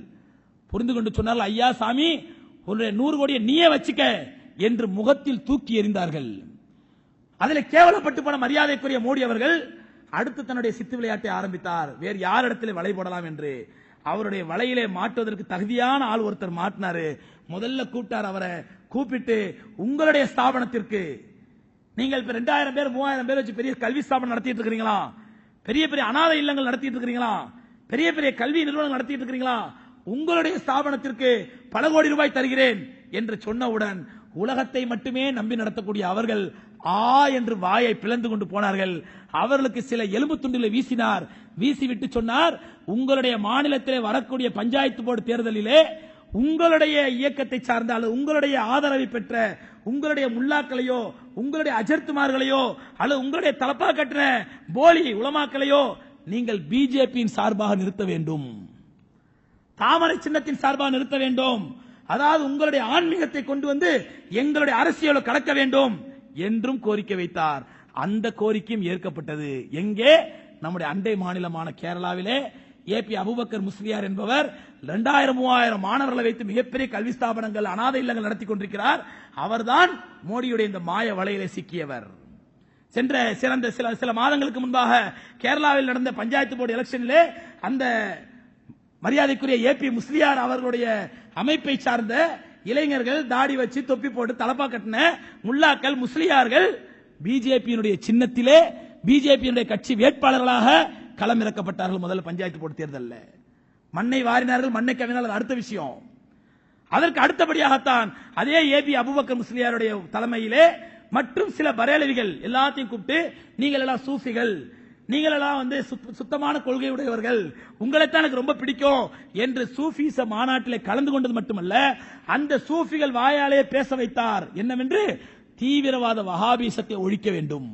A: புரிந்து கொண்டு சொன்னார்கள், ஐயா சாமி, உன்னுடைய 100 கோடியை நீயே வச்சுக்க என்று முகத்தில் தூக்கி எறிந்தார்கள். அதில் கேவலப்பட்டு போன மரியாதைக்குரிய மோடி அவர்கள் அடுத்து தன்னுடைய சித்து விளையாட்டை ஆரம்பித்தார். வேறு யாரிடத்தில் வலை போடலாம் என்று. அவருடைய வலையிலே மாட்டுவதற்கு தகுதியான ஆள் ஒருத்தர் மாட்டினாரு. முதல்ல கூப்பிட்டார், அவரை கூப்பிட்டு, உங்களுடைய ஸ்தாபனத்திற்கு நீங்கள் இப்ப 2000 பேர் 3000 பேர் வச்சு பெரிய கல்வி ஸ்தாபனம் நடத்திட்டு இருக்கிறீங்களா, பெரிய பெரிய அனாதை இல்லங்கள் நடத்திட்டு இருக்கிறீங்களா, பெரிய பெரிய கல்வி நிறுவனங்கள் நடத்திட்டு இருக்கிறீங்களா, உங்களுடைய ஸ்தாபனத்திற்கு பல கோடி ரூபாய் தருகிறேன் என்று சொன்னவுடன் உலகத்தை மட்டுமே நம்பி நடத்தக்கூடிய அவர்கள் ஆ என்று வாயை பிளந்து கொண்டு போனார்கள். அவர்களுக்கு சில எலும்பு துண்டுகளை வீசினார். வீசிவிட்டு சொன்னார், உங்களுடைய மாநிலத்திலே வரக்கூடிய பஞ்சாயத்து போர்டு தேர்தலிலே உங்களுடைய இயக்கத்தை சார்ந்த அல்லது உங்களுடைய ஆதரவை பெற்ற உங்களுடைய முல்லாக்களையோ உங்களுடைய அஜர்த்துமார்களையோ அல்லது உங்களுடைய தலப்பா கட்டின போலி உலமாக்களையோ நீங்கள் பிஜேபியின் சார்பாக நிறுத்த வேண்டும், தாமரை சின்னத்தின் சார்பாக நிறுத்த வேண்டும், அதாவது உங்களுடைய ஆன்மீகத்தை கொண்டு வந்து எங்களுடைய அரசியலை கலக்க வேண்டும் என்றும் கோரிக்கை வைத்தார். அந்த கோரிக்கையும் ஏற்கப்பட்டது. எங்கே? நம்முடைய அண்டை மாநிலமான கேரளாவிலே ஏபி அபூபக்கர் முஸ்லியார் என்பவர் 2000-3000 மாணவர்களை வைத்து மிகப்பெரிய கல்வி ஸ்தாபனங்கள் அனாதை இல்லங்கள் நடத்தி கொண்டிருக்கிறார். அவர்தான் மோடியுடைய இந்த மாய வலையிலே சிக்கியவர். சென்ற சில மாதங்களுக்கு முன்பாக கேரளாவில் நடந்த பஞ்சாயத்து போர்டு எலெக்ஷனிலே அந்த மரியாதைக்குரிய ஏபி முஸ்லியார் அவர்களுடைய அமைப்பை சார்ந்த இளைஞர்கள் தாடி வச்சு தொப்பி போட்டு தலப்பா கட்டின முல்லாக்கள் முஸ்லியார்கள் பிஜேபியினுடைய சின்னத்திலே பிஜேபியினுடைய கட்சி வேட்பாளர்களாக களமிறக்கப்பட்டார்கள். முதல்ல பஞ்சாயத்து போர்டு தேர்தலில் மண்ணை வாரினார்கள், மண்ணை கவினார்கள், அடுத்த விஷயம். அதற்கு அடுத்தபடியாகத்தான் அதே ஏபி அபூபக்கர் முஸ்லியாருடைய தலைமையிலே மற்றும் சில பரேலவிகள் எல்லாத்தையும் கூப்பிட்டு, நீங்கள் எல்லாம் சூஃபிகள், நீங்கள் எல்லாம் சுத்தமான கொள்கை உடையவர்கள், உங்களைத்தான் எனக்கு ரொம்ப பிடிக்கும் என்று சூஃபிச மாநாட்டில் கலந்து கொண்டது மட்டுமல்ல, அந்த சூஃபிகள் வாயாலே பேச வைத்தார். என்னவென்று, தீவிரவாத வஹாபிசத்தை ஒழிக்க வேண்டும்.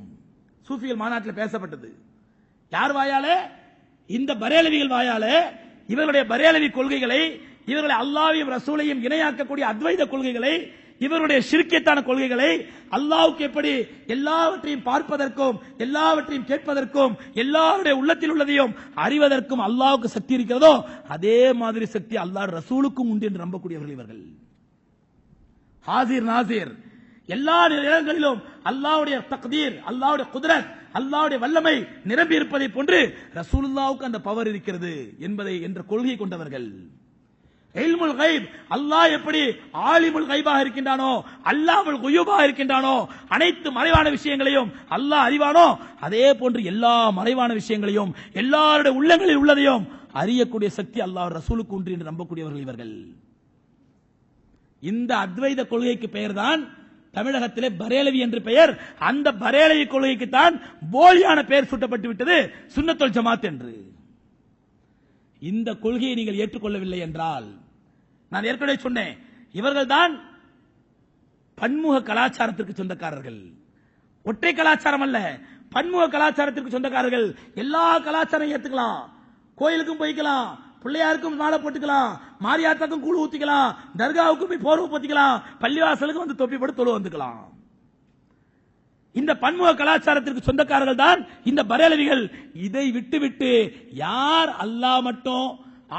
A: சூஃபிகள் மாநாட்டில் பேசப்பட்டது. யார் வாயாலே? இந்த பரேலவிகள் வாயால இவர்களுடைய பரேலவி கொள்கைகளை, இவர்களை அல்லாஹ்வையும் ரசூலையும் இணையாக்கக்கூடிய அத்வைத கொள்கைகளை, இவருடைய ஷிர்கியத்தான கொள்கைகளை, அல்லாஹ்வுக்கு எப்படி எல்லாவற்றையும் பார்ப்பதற்கும் எல்லாவற்றையும் கேட்பதற்கும் எல்லாருடைய உள்ளத்தில் உள்ளதையும் அறிவதற்கும் அல்லாஹ்வுக்கு சக்தி இருக்கிறதோ அதே மாதிரி சக்தி அல்லாஹ் ரசூலுக்கும் உண்டு என்று நம்பக்கூடியவர்கள் இவர்கள். ஹாசிர் நாசிர் எல்லா இடங்களிலும் அல்லாஹ்வுடைய தக்தீர், அல்லாஹ்வுடைய குத்ரத், அல்லாஹ்வுடைய வல்லமை நிரம்பி இருப்பதை போன்று ரசூலுல்லாஹ்வுக்கு அந்த பவர் இருக்கிறது என்பதை என்ற கொள்கை கொண்டவர்கள். இல்முல் கைப், அல்லாஹ் எப்படி ஆலிமுல் கைபாக இருக்கின்றானோ, அல்லாமுல் குயூபாக இருக்கின்றானோ, அனைத்து மறைவான விஷயங்களையும் அல்லாஹ் அறிவானோ அதே போன்று எல்லா மறைவான விஷயங்களையும் எல்லாருடைய உள்ளங்களில் உள்ளதையும் அறியக்கூடிய சக்தி அல்லாஹ் ரசூலுக்கு உண்டு என்று நம்பக்கூடியவர்கள் இவர்கள். இந்த அத்வைத கொள்கைக்கு பெயர் தான் தமிழகத்திலே பரேலவி என்று பெயர். அந்த பரேலவி கொள்கைக்கு தான் போலியான பெயர் சூட்டப்பட்டு விட்டது சுன்னத்துல் ஜமாத் என்று. இந்த கொள்கையை நீங்கள் ஏற்றுக்கொள்ளவில்லை என்றால், நான் ஏற்கனவே சொன்னேன், இவர்கள் தான் பன்முக கலாச்சாரத்திற்கு சொந்தக்காரர்கள். ஒற்றை கலாச்சாரம் அல்ல, பன்முக கலாச்சாரத்திற்கு சொந்தக்காரர்கள். எல்லா கலாச்சாரம் ஏத்துக்கலாம், கோயிலுக்கும் போய்க்கலாம், பிள்ளையாருக்கும் மாலை போட்டுக்கலாம், மாரியாத்தாக்கும் கூழ் ஊத்திக்கலாம், தர்காவுக்கும் போய் போர்வை போத்திக்கலாம், பள்ளிவாசலுக்கும் வந்து தொப்பி போட்டு தொழு வந்துக்கலாம். இந்த பன்முக கலாச்சாரத்திற்கு சொந்தக்காரர்கள் தான் இந்த பரேலவிகள். இதை விட்டுவிட்டு யார் அல்லாஹ் மட்டும்,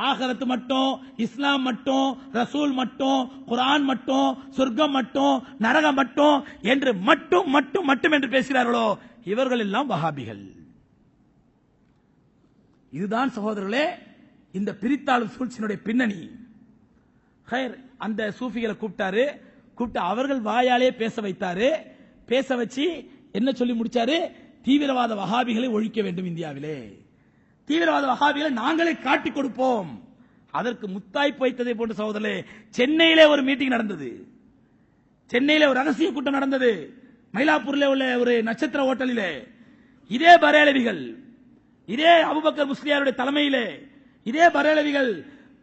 A: ஆகரத்து மட்டும், இஸ்லாம் மட்டும், ரசூல் மட்டும், குர்ஆன் மட்டும், சொர்க்கம் மட்டும், நரகம் மட்டும் என்று மட்டும் மட்டும் மட்டும் என்று பேசுகிறார்களோ இவர்கள் எல்லாம் வஹாபிகள். இதுதான் சகோதரர்களே இந்த பிரித்தாளும் சூழ்ச்சியினுடைய பின்னணி. அந்த சூஃபிகளை கூப்பிட்டு அவர்கள் வாயாலே பேச வைத்தாரு. பேச வச்சு என்ன சொல்லி முடிச்சாரு? தீவிரவாத வஹாபிகளை ஒழிக்க வேண்டும் இந்தியாவிலே, தீவிரவாத வஹாபிகளை நாங்களே காட்டிக் கொடுப்போம். அதற்கு முத்தாய்ப்பு வைத்ததை போன்ற சகோதரர்களே, சென்னையிலே ஒரு மீட்டிங் நடந்தது, சென்னையிலே ஒரு ரகசிய கூட்டம் நடந்தது, மயிலாப்பூரில் உள்ள ஒரு நட்சத்திர ஹோட்டலிலே. இதே பரேலவிகள், இதே அபூபக்கர் முஸ்லியாருடைய தலைமையிலே இதே பரேலவிகள்,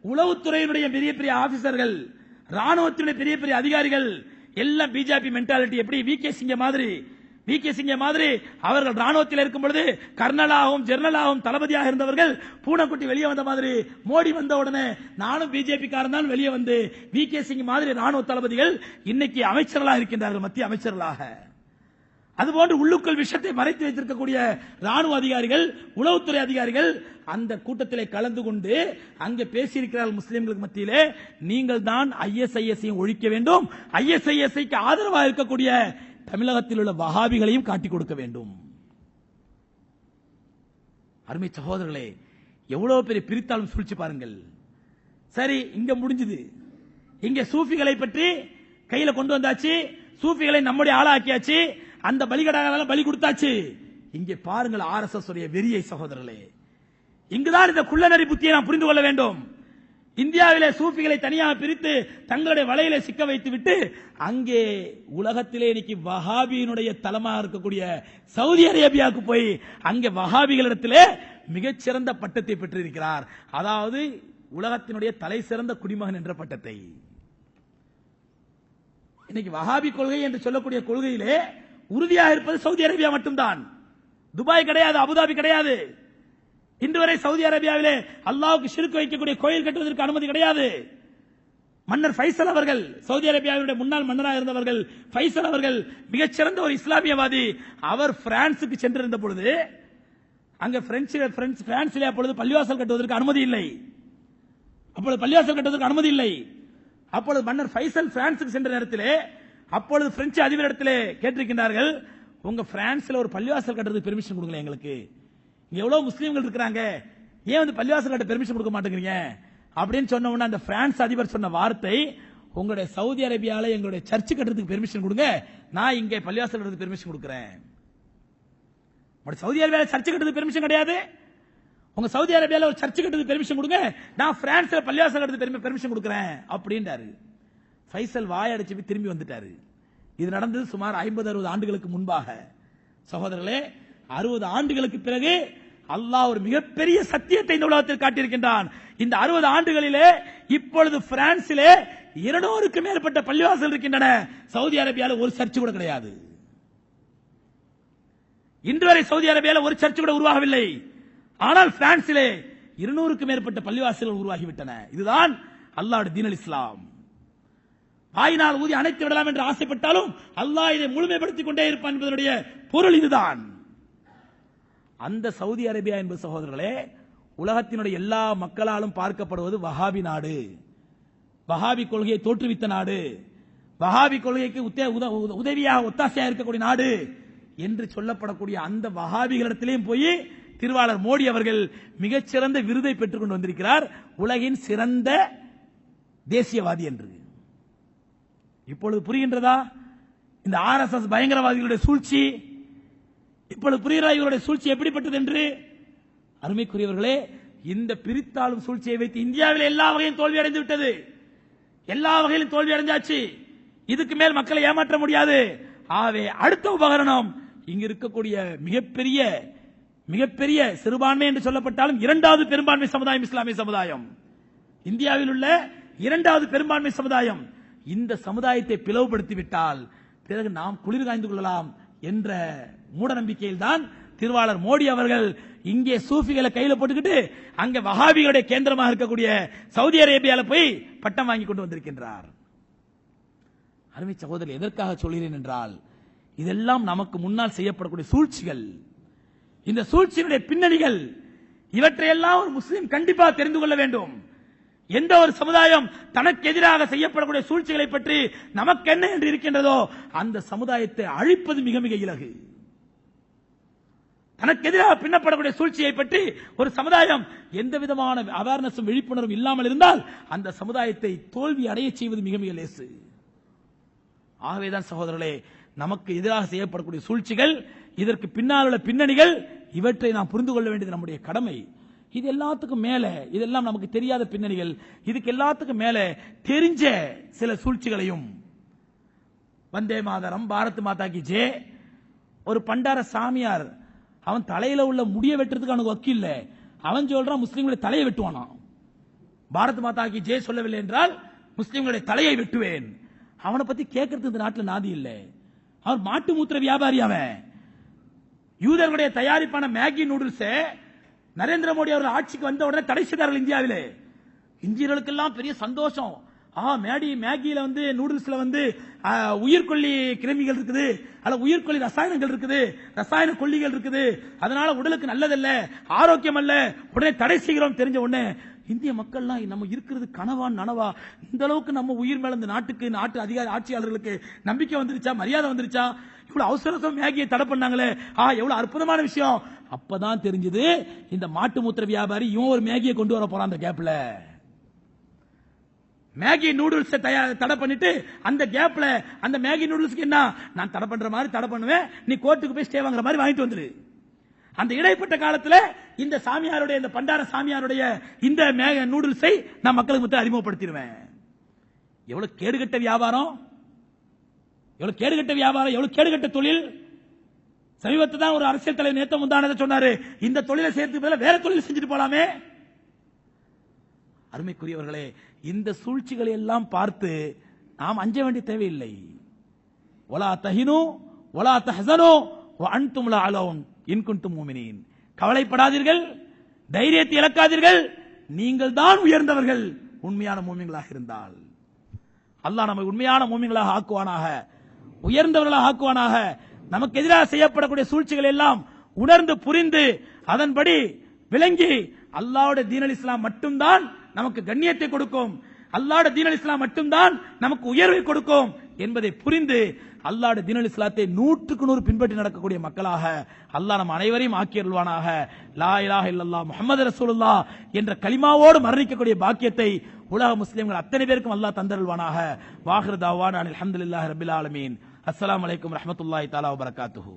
A: உளவுத்துறையினுடைய பெரிய பெரிய ஆபீசர்கள், ராணுவத்தினுடைய பெரிய பெரிய அதிகாரிகள் எல்லாம் பிஜேபி மென்டாலிட்டி, எப்படி விகே சிங்க மாதிரி அவர்கள் ராணுவத்தில் இருக்கும் பொழுது கர்னலாகவும் ஜெர்னலாகவும் தளபதியாக இருந்தவர்கள் பூனைக்குட்டி வெளியே வந்த மாதிரி, மோடி வந்த உடனே நானும் பிஜேபி காரன் தான் வெளியே வந்து விகே சிங் மாதிரி ராணுவ தளபதிகள் இன்னைக்கு அமைச்சர்களாக இருக்கின்றார்கள், மத்திய அமைச்சர்களாக. அதுபோன்று உள்ளுக்குள் விஷயத்தை மறைத்து வைத்திருக்கக்கூடிய ராணுவ அதிகாரிகள், உளவுத்துறை அதிகாரிகள் அந்த கூட்டத்திலே கலந்து கொண்டு அங்கே பேசியிருக்கிறார்கள் முஸ்லிம்களுக்கு மத்தியிலே, நீங்கள் தான் ஐஎஸ்ஐஎஸ்ஐ ஒழிக்க வேண்டும், ஐஎஸ்ஐஎஸ்ஐக்கு ஆதரவாக இருக்கக்கூடிய தமிழகத்தில் உள்ள வஹாபிகளையும் காட்டிக் கொடுக்க வேண்டும். அருமை சகோதரர்களே, எவ்வளவு பெரிய பிரித்தாலும் சூழ்ச்சி பாருங்கள். சரி, இங்க முடிஞ்சது. இங்க சூஃபிகளை பற்றி கையில கொண்டு வந்தாச்சு, சூஃபிகளை நம்முடைய ஆளாக்கியாச்சு, அந்த பலிகடாக பலி கொடுத்தாச்சு. இங்கே பாருங்கள் ஆர்எஸ்எஸ் உடைய வெறியை சகோதரர்களே. இங்குதான் இந்த குள்ளநரி புத்தியை நாம் புரிந்து கொள்ள வேண்டும். இந்தியாவிலே சூஃபிகளை தனியாக பிரித்து தங்களுடைய வலையிலே சிக்க வைத்து விட்டு அங்கே உலகத்திலே இன்னைக்கு வஹாபியினுடைய தலமாக இருக்கக்கூடிய சவுதி அரேபியாவுக்கு போய் அங்கே வஹாபிகளிடத்திலே மிகச்சிறந்த பட்டத்தை பெற்றிருக்கிறார். அதாவது உலகத்தினுடைய தலை சிறந்த குடிமகன் என்ற பட்டத்தை. இன்னைக்கு வஹாபி கொள்கை என்று சொல்லக்கூடிய கொள்கையிலே உறுதியாக இருப்பது சவுதி அரேபியா மட்டும்தான். துபாய் கிடையாது, அபுதாபி கிடையாது. இன்று வரை சவுதி அரேபியாவிலே அல்லாஹ்வுக்கு ஷிர்க் வைக்கக்கூடிய கோயில் கட்டுவதற்கு அனுமதி கிடையாது. மன்னர் ஃபைசல் அவர்கள், சவுதி அரேபியாவுடைய முன்னாள் மன்னராக இருந்தவர்கள் ஃபைசல் அவர்கள் மிகச்சிறந்த ஒரு இஸ்லாமியவாதி. அவர் பிரான்சுக்கு சென்றிருந்த பொழுது அங்க பிரான்சிலே அப்பொழுது பள்ளிவாசல் கட்டுவதற்கு அனுமதி இல்லை. அப்பொழுது மன்னர் ஃபைசல் பிரான்சுக்கு சென்ற நேரத்திலே அப்பொழுது பிரெஞ்சு அதிபரிடத்திலே கேட்டிருக்கின்றார்கள், உங்க பிரான்ஸ்ல ஒரு பள்ளிவாசல் கட்டுறதுக்கு பெர்மிஷன் கொடுங்களேன், எங்களுக்கு இங்க எவ்வளவு முஸ்லீம்கள் இருக்கிறாங்க, ஏன் வந்து பள்ளிவாசல் கட்ட பெர்மிஷன் கொடுக்க மாட்டேங்கிறீங்க அப்படின்னு சொன்ன உடனே அந்த பிரான்ஸ் அதிபர் சொன்ன வார்த்தை, உங்களுடைய சவுதி அரேபியாவில் எங்களுடைய சர்ச்சு கட்டுறதுக்கு பெர்மிஷன் கொடுங்க, நான் இங்கே பள்ளிவாசல் கட்டுறதுக்கு பெர்மிஷன் கொடுக்கிறேன். சவுதி அரேபியாவில் சர்ச்சு கட்டுறதுக்கு பெர்மிஷன் கிடையாது, உங்க சவுதி அரேபியாவில் ஒரு சர்ச்சு கட்டுறதுக்கு பெர்மிஷன் கொடுங்க, நான் பிரான்ஸ்ல பள்ளிவாசல் கட்டுறதுக்கு பெர்மிஷன் கொடுக்கிறேன் அப்படின்றாரு. ஃபைசல் வாயடிச்சு திரும்பி வந்துட்டாரு. இது நடந்தது சுமார் 50-60 ஆண்டுகளுக்கு முன்பாக. சகோதரர்களே, 60 ஆண்டுகளுக்கு பிறகு அல்லாஹ் ஒரு மிகப்பெரிய சத்தியத்தை இந்த உலகத்தில் காட்டியிருக்கின்றான். இந்த 60 ஆண்டுகளிலே இப்பொழுது பிரான்சிலே 200க்கும் மேற்பட்ட பள்ளிவாசல் இருக்கின்றன. சவுதி அரேபியாவில் ஒரு சர்ச்சு கூட கிடையாது. இன்று வரை சவுதி அரேபியாவில் ஒரு சர்ச்சு கூட உருவாகவில்லை. ஆனால் பிரான்சிலே 200க்கும் மேற்பட்ட பள்ளிவாசல்கள் உருவாகிவிட்டன. இதுதான் அல்லாஹ்வுடைய தீன் அல் இஸ்லாம். வாயினால் ஊதி அணைத்து விடலாம் என்று ஆசைப்பட்டாலும் அல்லாஹ் இதை முழுமைப்படுத்திக் கொண்டே இருப்பான் என்பதனுடைய பொருள் இதுதான். அந்த சவுதி அரேபியா என்பது சகோதரர்களே, உலகத்தினுடைய எல்லா மக்களாலும் பார்க்கப்படுவது வஹாபி நாடு, வஹாபி கொள்கையை தோற்றுவித்த நாடு, வஹாபி கொள்கைக்கு உதவியாக ஒத்தாசையாக இருக்கக்கூடிய நாடு என்று சொல்லப்படக்கூடிய அந்த வஹாபிகளிடத்திலேயும் போய் திருவாளர் மோடி அவர்கள் மிகச்சிறந்த விருதை பெற்றுக் கொண்டு வந்திருக்கிறார், உலகின் சிறந்த தேசியவாதி என்று. இப்பொழுது புரிகின்றதா இந்த RSS பயங்கரவாதிகளுடைய சூழ்ச்சி? இப்பொழுது புரிகிறதா இவருடைய சூழ்ச்சி எப்படிப்பட்டது என்று? அருமைக்குரியவர்களே, இந்த பிரித்தாளும் சூழ்ச்சியை வைத்து இந்தியாவில் எல்லா வகையும் தோல்வி அடைந்து விட்டது. எல்லா வகையிலும் தோல்வி அடைஞ்சாச்சு. இதுக்கு மேல் மக்களை ஏமாற்ற முடியாது. ஆகவே அடுத்த உபகரணம் இங்கு இருக்கக்கூடிய மிகப்பெரிய சிறுபான்மை என்று சொல்லப்பட்டாலும் இரண்டாவது பெரும்பான்மை சமுதாயம் இஸ்லாமிய சமுதாயம், இந்தியாவில் உள்ள இரண்டாவது பெரும்பான்மை சமுதாயம். இந்த சமுதாயத்தை பிளவுபடுத்திவிட்டால் பிறகு நாம் குளிர் காய்ந்து கொள்ளலாம் என்ற மூட நம்பிக்கையில் தான் திருவாளர் மோடி அவர்கள் இங்கே சூஃபிகளை கையில போட்டுக்கிட்டு அங்க வஹாபிகளுடைய கேந்திரமாக இருக்கக்கூடிய சவுதி அரேபியால போய் பட்டம் வாங்கி கொண்டு வந்திருக்கின்றார். அருமை சகோதரர், எதற்காக சொல்கிறேன் என்றால் இதெல்லாம் நமக்கு முன்னால் செய்யப்படக்கூடிய சூழ்ச்சிகள், இந்த சூழ்ச்சியினுடைய பின்னணிகள், இவற்றையெல்லாம் ஒரு முஸ்லீம் கண்டிப்பாக தெரிந்து கொள்ள வேண்டும். எந்த ஒரு சமுதாயம் தனக்கு எதிராக செய்யப்படக்கூடிய சூழ்ச்சிகளை பற்றி நமக்கு என்ன என்று இருக்கின்றதோ அந்த சமுதாயத்தை அழிப்பது மிக மிக இலகு. தனக்கு எதிராக பின்னப்படக்கூடிய சூழ்ச்சியை பற்றி ஒரு சமுதாயம் எந்த விதமான அவேர்னஸும் விழிப்புணர்வும் இல்லாமல் இருந்தால் அந்த சமுதாயத்தை தோல்வி அடைய செய்வது மிக மிக லேசு. ஆகவேதான் சகோதரர்களே, நமக்கு எதிராக செய்யப்படக்கூடிய சூழ்ச்சிகள், இதற்கு பின்னால் உள்ள பின்னணிகள், இவற்றை நாம் புரிந்து கொள்ள வேண்டியது நம்முடைய கடமை. இது எல்லாத்துக்கும் மேல, இதெல்லாம் நமக்கு தெரியாத பின்னணிகள், இதுக்கு எல்லாத்துக்கும் மேல தெரிஞ்ச சில சூழ்ச்சிகளையும், வந்தே மாதரம், பாரத் மாதா கி ஜெய், ஒரு பண்டார சாமியார் அவன் தலையில உள்ள முடிய வெட்டுறதுக்கு அவனுக்கு வக்கீல் இல்ல, அவன் சொல்றான் முஸ்லிம்களுடைய தலையை வெட்டுவானா. பாரத் மாதா கி ஜெய் சொல்லவில்லை என்றால் முஸ்லிம்களுடைய தலையை வெட்டுவேன். அவனை பத்தி கேட்கறதுக்கு இந்த நாட்டில் நாதி இல்லை. அவன் மாட்டு மூத்திர வியாபாரி. அவன் யூதர்களுடைய தயாரிப்பான மேகி நூடுல்ஸ் நரேந்திர மோடி அவர்கள் ஆட்சிக்கு வந்த உடனே தடை செய்தார்கள் இந்தியாவிலே. இந்தியர்களுக்கெல்லாம் பெரிய சந்தோஷம். மேகியில வந்து நூடுல்ஸ்ல வந்து உயிர்கொல்லி கிருமிகள் இருக்குது, அல்ல உயிர்கொல்லி ரசாயனங்கள் இருக்குது, ரசாயன கொல்லிகள் இருக்குது, அதனால உடலுக்கு நல்லதல்ல, ஆரோக்கியம் அல்ல, உடனே தடை செய்கிறோம். தெரிஞ்ச உடனே இந்திய மக்கள்லாம் நம்ம இருக்கிறது கனவா நனவா, இந்த அளவுக்கு நம்ம உயிர் மேல இந்த நாட்டுக்கு, நாட்டு அதிகாரி ஆட்சியாளர்களுக்கு நம்பிக்கை வந்துருச்சா, மரியாதை வந்துருச்சா? இவ்வளவு அவசரம் மேகியை தடை பண்ணாங்களே, எவ்வளவு அற்புதமான விஷயம். அப்பதான் தெரிஞ்சது இந்த மாட்டு மூத்திர வியாபாரி இவன் ஒரு மேகியை கொண்டு வர போறான். அந்த கேப்ல மேகி நூடுல்ஸ் தடை பண்ணிட்டு அந்த கேப்ல அந்த மேகி நூடுல்ஸ்க்கு என்ன, நான் தடை பண்ற மாதிரி தடை பண்ணுவேன், நீ கோர்ட்டுக்கு போய் ஸ்டே வாங்குற மாதிரி வாங்கிட்டு வந்துரு. அந்த இடைப்பட்ட காலத்தில் இந்த சாமியாருடைய, இந்த பண்டார சாமியாருடைய இந்த நூடுல்ஸை நான் மக்களுக்கு மத்தியில் அறிமுகப்படுத்திடுவேன். எவ்வளவு கேடுகட்ட வியாபாரம், எவ்வளவு கேடுகட்ட வியாபாரம், எவ்வளவு கேடுகட்ட தொழில். சமீபத்தில் தான் ஒரு அரசியல் தலைவர் நேத்த முந்தானதை சொன்னாரு, இந்த தொழிலை சேர்த்து பதிலாக வேற தொழில் செஞ்சுட்டு போலாமே. அருமைக்குரியவர்களே, இந்த சூழ்ச்சிகளை எல்லாம் பார்த்து நாம் அஞ்ச வேண்டிய தேவையில்லை. வலா தஹினு வலா தஹ்சனு வ அன்தும் லா அலவுன் இன் குன்தும் முஃமினீன். கவலைப்படாதீர்கள், தைரியத்தை இழக்காதீர்கள், நீங்கள் தான் உயர்ந்தவர்கள் உண்மையான மூமின்களாக இருந்தால். அல்லாஹ் நம்மை உண்மையான மூமின்களாக ஆக்குவானாக, உயர்ந்தவர்களாக ஆக்குவானாக. நமக்கு எதிராக செய்யப்படக்கூடிய சூழ்ச்சிகள் எல்லாம் உணர்ந்து புரிந்து அதன்படி விளங்கி அல்லாஹ்வுடைய தீன் அல் இஸ்லாம் மட்டும்தான் நமக்கு கண்ணியத்தை கொடுக்கும், அல்லாஹ்வுடைய தீன் அல் இஸ்லாம் மட்டும்தான் நமக்கு உயர்வை கொடுக்கும் என்பதை புரிந்து அல்லாஹ்வுடைய தீன் அல் இஸ்லாத்தை 100% பின்பற்றி நடக்கக்கூடிய மக்களாக அல்லாஹ் நம் அனைவரையும் ஆக்கியருள்வானாக. லா இலாஹ இல்லல்லாஹ் முஹம்மது ரசூலுல்லாஹ் என்ற கலிமாவோடு மரணிக்கக்கூடிய பாக்கியத்தை உலக முஸ்லிம்கள் அத்தனை பேருக்கும் அல்லாஹ் தந்தருள்வானாக. வாஹிர் தாவானா அல்ஹம்துலில்லாஹி ரப்பில் ஆலமீன். அஸ்ஸலாமு அலைக்கும் வரஹ்மத்துல்லாஹி தஆலா வபரகாத்துஹு.